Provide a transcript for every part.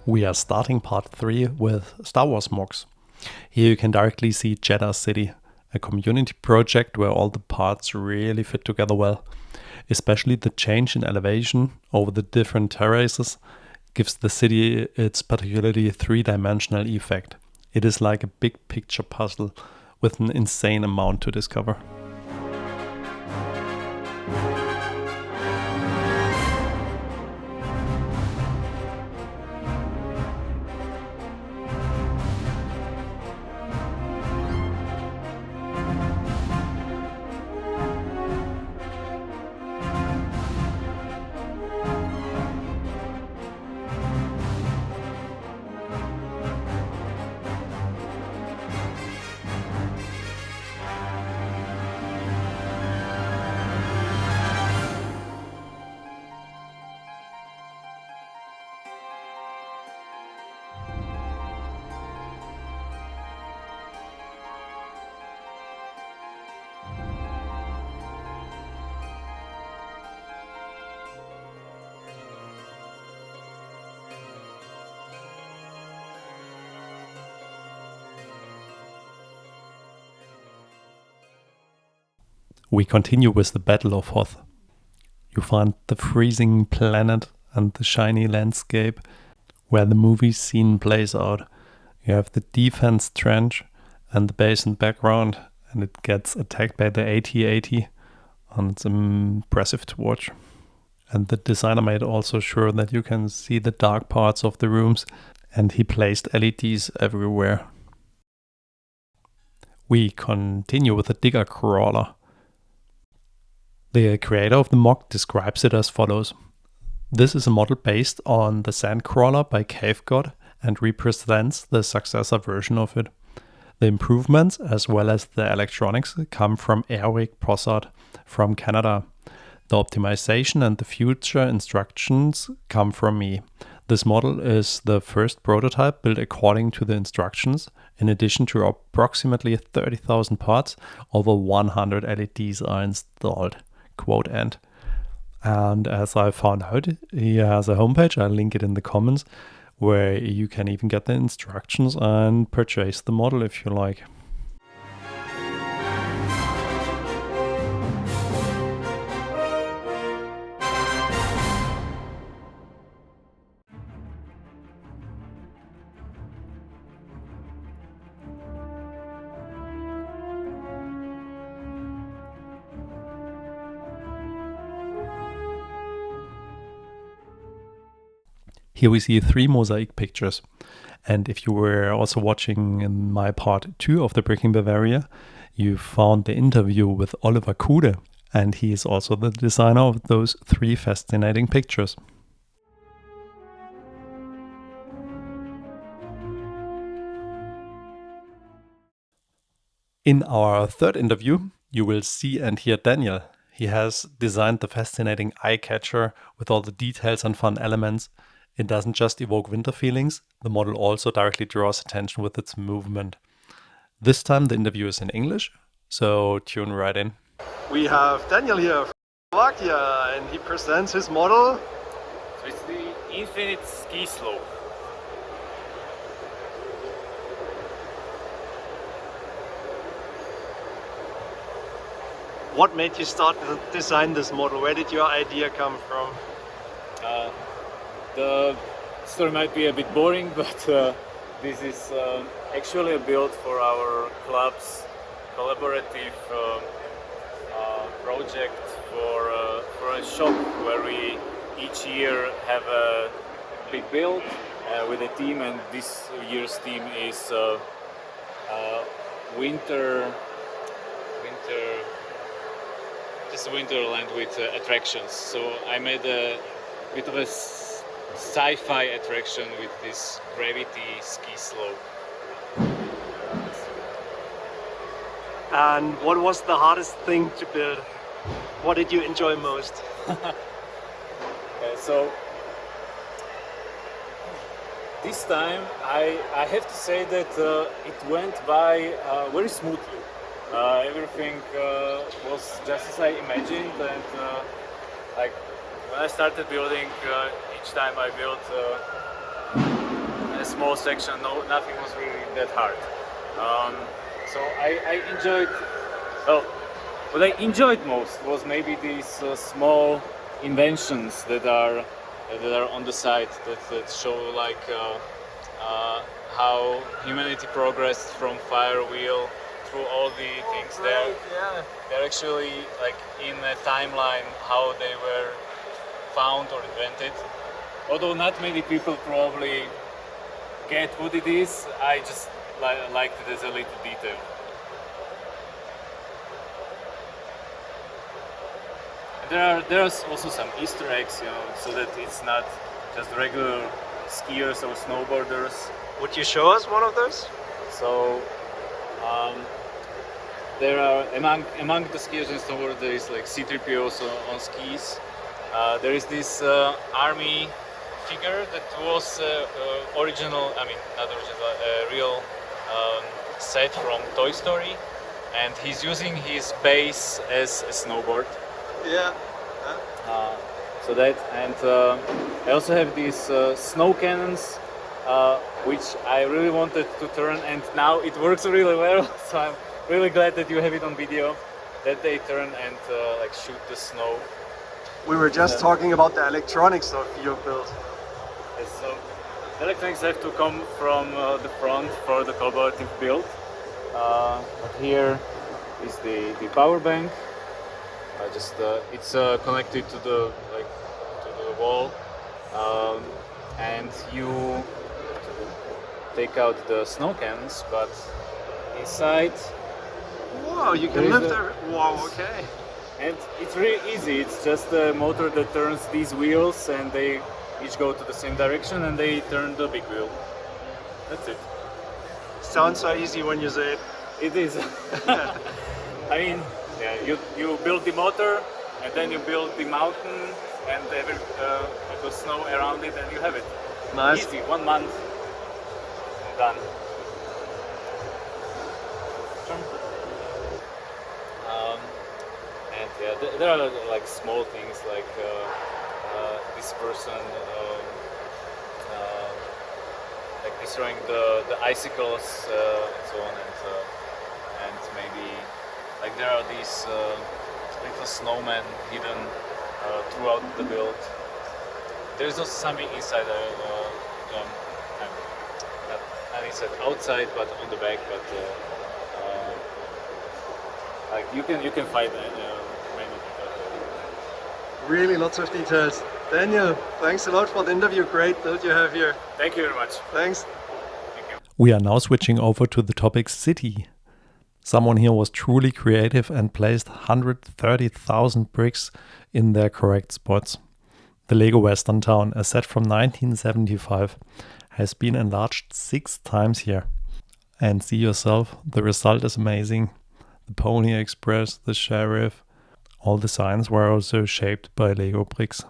We are starting part 3 with Star Wars mocks. Here you can directly see Jeddah City, a community project where all the parts really fit together well. Especially the change in elevation over the different terraces gives the city its particularly three-dimensional effect. It is like a big picture puzzle with an insane amount to discover. We continue with the Battle of Hoth. You find the freezing planet and the shiny landscape where the movie scene plays out. You have the defense trench and the base in the background, and it gets attacked by the AT-80, and it's impressive to watch. And the designer made also sure that you can see the dark parts of the rooms, and he placed LEDs everywhere. We continue with the Digger Crawler. The creator of the mock describes it as follows. This is a model based on the Sandcrawler by Cave God and represents the successor version of it. The improvements as well as the electronics come from Eric Possard from Canada. The optimization and the future instructions come from me. This model is the first prototype built according to the instructions. In addition to approximately 30,000 parts, over 100 LEDs are installed. Quote end. And as I found out, he has a homepage, I'll link it in the comments, where you can even get the instructions and purchase the model if you like. Here we see 3 mosaic pictures. And if you were also watching in my part 2 of the Bricking Bavaria, you found the interview with Oliver Kude, and he is also the designer of those 3 fascinating pictures. In our third interview, you will see and hear Daniel. He has designed the fascinating eye catcher with all the details and fun elements. It doesn't just evoke winter feelings, the model also directly draws attention with its movement. This time the interview is in English, so tune right in. We have Daniel here from Slovakia, and he presents his model. So it's the infinite ski slope. What made you start to design this model? Where did your idea come from? The story might be a bit boring, but this is actually a build for our club's collaborative project for a shop where we each year have a big build with a team, and this year's theme is Winterland with attractions. So I made a bit of a sci-fi attraction with this gravity ski slope. And what was the hardest thing to build? What did you enjoy most? So this time I have to say that it went by very smoothly. Everything was just as I imagined, and like when I started building, each time I built a small section. No, nothing was really that hard. So I enjoyed. Well, what I enjoyed most was maybe these small inventions that are on the side that show like how humanity progressed from fire wheel through all the things there. Yeah. They're actually like in a timeline how they were found or invented. Although not many people probably get what it is, I just liked it as a little detail. There are also some Easter eggs, you know, so that it's not just regular skiers or snowboarders. Would you show us one of those? So there are among the skiers and snowboarders there is like C-3PO on skis. There is this army figure that was original. I mean, not original, real set from Toy Story, and he's using his base as a snowboard. Yeah. So that, and I also have these snow cannons, which I really wanted to turn, and now it works really well. So I'm really glad that you have it on video, that they turn and like shoot the snow. We were just talking about the electronics of your build. Yes, so electronics have to come from the front for the collaborative build. But here is the power bank. It's connected to the wall, and you take out the snow cans, but inside. Wow, you can lift wow, okay. And it's really easy. It's just a motor that turns these wheels, and they each go to the same direction, and they turn the big wheel. That's it. Sounds so easy when you say it. It is. I mean, yeah, you build the motor, and then you build the mountain, and the snow around it, and you have it. Nice. Easy, 1 month, done. And yeah, there are like small things like this person like destroying the icicles and so on, and maybe like there are these little snowmen hidden throughout the build. There's also something inside, not inside, outside, but on the back. But like you can find many. Really lots of details. Daniel, thanks a lot for the interview. Great build you have here. Thank you very much. Thanks. Thank you. We are now switching over to the topic city. Someone here was truly creative and placed 130,000 bricks in their correct spots. The Lego Western Town, a set from 1975, has been enlarged 6 times here. And see yourself, the result is amazing. The Pony Express, the Sheriff, all the signs were also shaped by Lego bricks.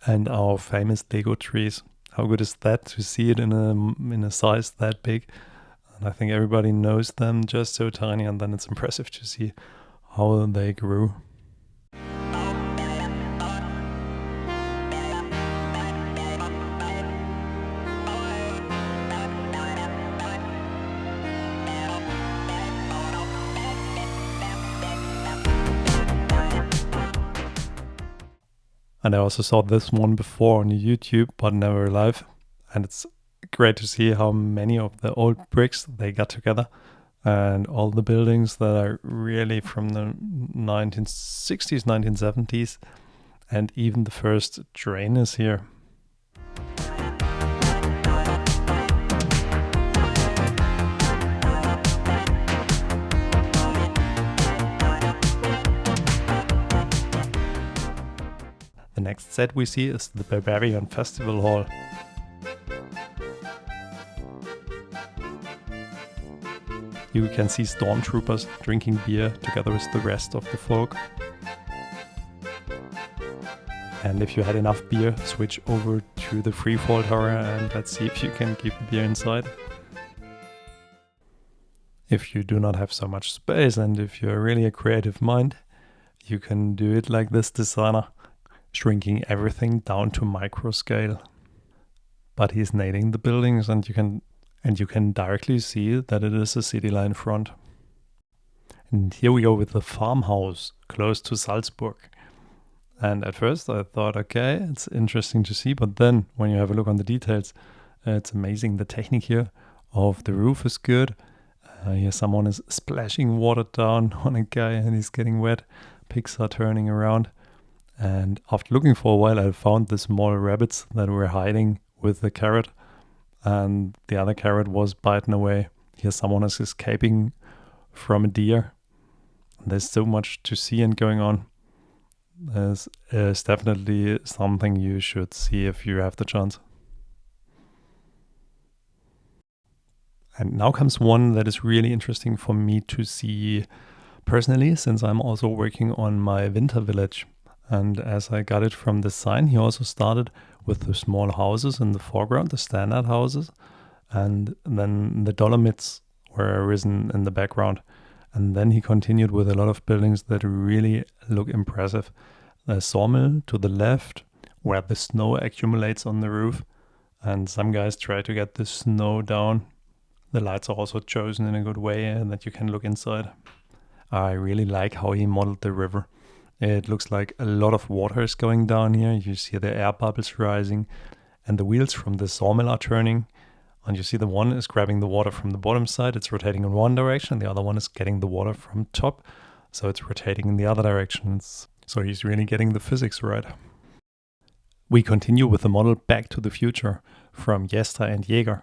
And our famous Lego trees. How good is that to see it in a size that big? And I think everybody knows them just so tiny, and then it's impressive to see how they grew. And I also saw this one before on YouTube, but never live. And it's great to see how many of the old bricks they got together. And all the buildings that are really from the 1960s, 1970s. And even the first train is here. The next set we see is the Bavarian Festival Hall. You can see stormtroopers drinking beer together with the rest of the folk. And if you had enough beer, switch over to the freefall tower and let's see if you can keep the beer inside. If you do not have so much space and if you're really a creative mind, you can do it like this designer, shrinking everything down to micro scale. but he's nailing the buildings, and you can directly see that it is a city line front. And here we go with the farmhouse close to Salzburg. And at first I thought, okay, it's interesting to see, but then when you have a look on the details, it's amazing. The technique here of the roof is good. Here someone is splashing water down on a guy and he's getting wet. Pigs are turning around. And after looking for a while, I found the small rabbits that were hiding with the carrot. And the other carrot was bitten away. Here someone is escaping from a deer. There's so much to see and going on. There's definitely something you should see if you have the chance. And now comes one that is really interesting for me to see personally, since I'm also working on my winter village. And as I got it from the sign, he also started with the small houses in the foreground, the standard houses, and then the Dolomites were arisen in the background. And then he continued with a lot of buildings that really look impressive. A sawmill to the left, where the snow accumulates on the roof, and some guys try to get the snow down. The lights are also chosen in a good way and that you can look inside. I really like how he modeled the river. It looks like a lot of water is going down here. You see the air bubbles rising and the wheels from the sawmill are turning. And you see the one is grabbing the water from the bottom side. It's rotating in one direction. The other one is getting the water from top. So it's rotating in the other direction. So he's really getting the physics right. We continue with the model Back to the Future from Jester and Jäger.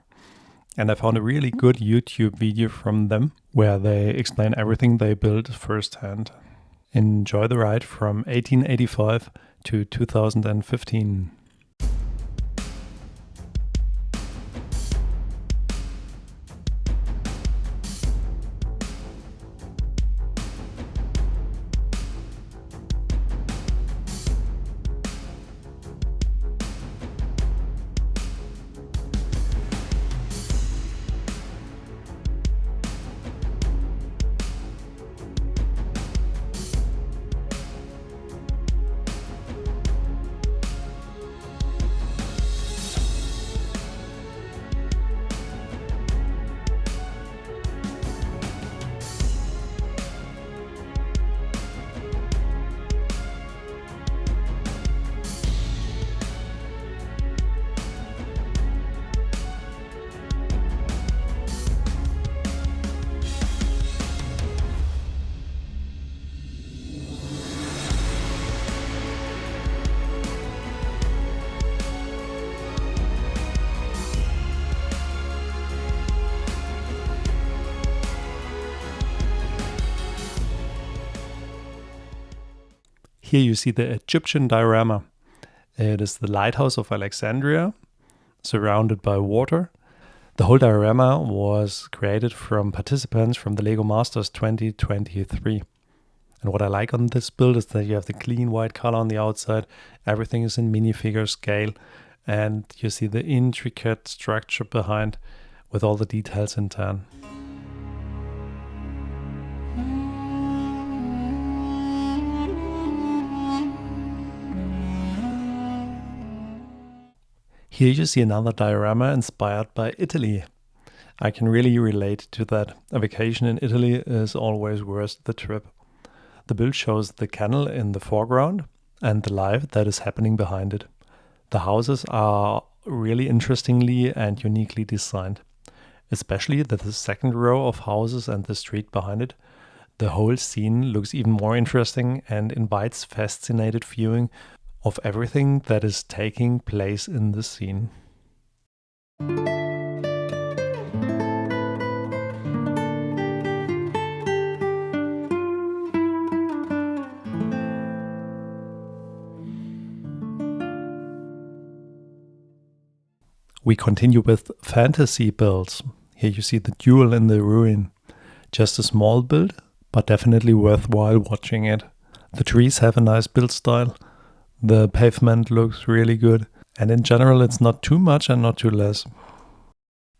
And I found a really good YouTube video from them where they explain everything they built firsthand. Enjoy the ride from 1885 to 2015. Here you see the Egyptian diorama. It is the lighthouse of Alexandria, surrounded by water. The whole diorama was created from participants from the LEGO Masters 2023. And what I like on this build is that you have the clean white color on the outside. Everything is in minifigure scale. And you see the intricate structure behind with all the details in tan. Here you see another diorama inspired by Italy. I can really relate to that. A vacation in Italy is always worth the trip. The build shows the canal in the foreground and the life that is happening behind it. The houses are really interestingly and uniquely designed, especially the second row of houses and the street behind it. The whole scene looks even more interesting and invites fascinated viewing of everything that is taking place in the scene. We continue with fantasy builds. Here you see the duel in the ruin. Just a small build, but definitely worthwhile watching it. The trees have a nice build style. The pavement looks really good, and in general it's not too much and not too less.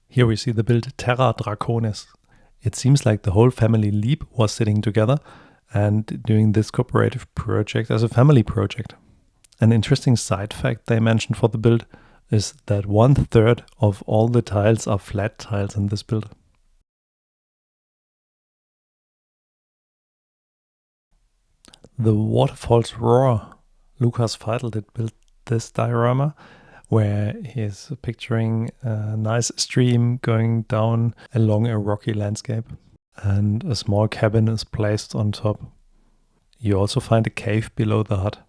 Here we see the build Terra Draconis. It seems like the whole family Leap was sitting together and doing this cooperative project as a family project. An interesting side fact they mentioned for the build is that 1/3 of all the tiles are flat tiles in this build. The waterfall's roar. Lukas Feitel did build this diorama where he's picturing a nice stream going down along a rocky landscape, and a small cabin is placed on top. You also find a cave below the hut.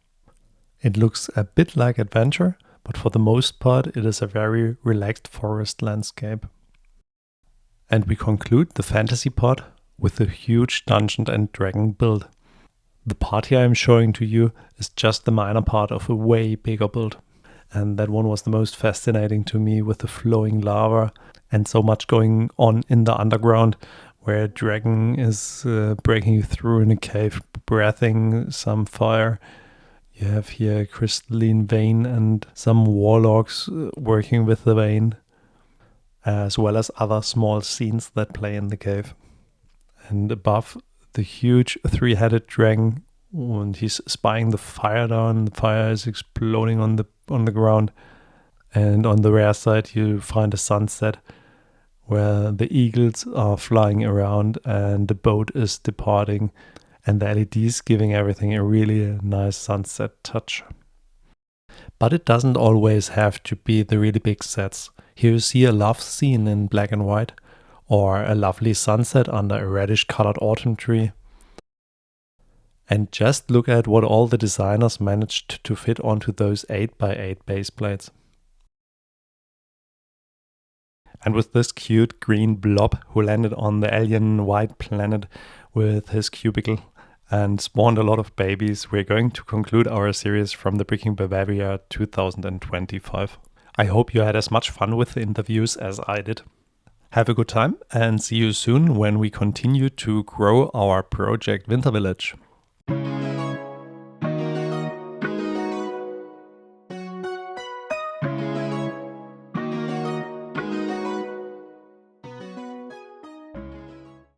It looks a bit like adventure, but for the most part it is a very relaxed forest landscape. And we conclude the fantasy part with a huge Dungeons and Dragon build. The part here I'm showing to you is just the minor part of a way bigger build. And that one was the most fascinating to me, with the flowing lava and so much going on in the underground, where a dragon is breaking through in a cave, breathing some fire. You have here a crystalline vein and some warlocks working with the vein, as well as other small scenes that play in the cave. And above, the huge three-headed dragon, and he's spying the fire down. The fire is exploding on the ground. And on the rear side you find a sunset where the eagles are flying around and the boat is departing, and the LEDs giving everything a really nice sunset touch. But it doesn't always have to be the really big sets. Here you see a love scene in black and white, or a lovely sunset under a reddish colored autumn tree. And just look at what all the designers managed to fit onto those 8x8 base plates. And with this cute green blob who landed on the alien white planet with his cubicle and spawned a lot of babies, we're going to conclude our series from the Bricking Bavaria 2025. I hope you had as much fun with the interviews as I did. Have a good time and see you soon when we continue to grow our project Winter Village.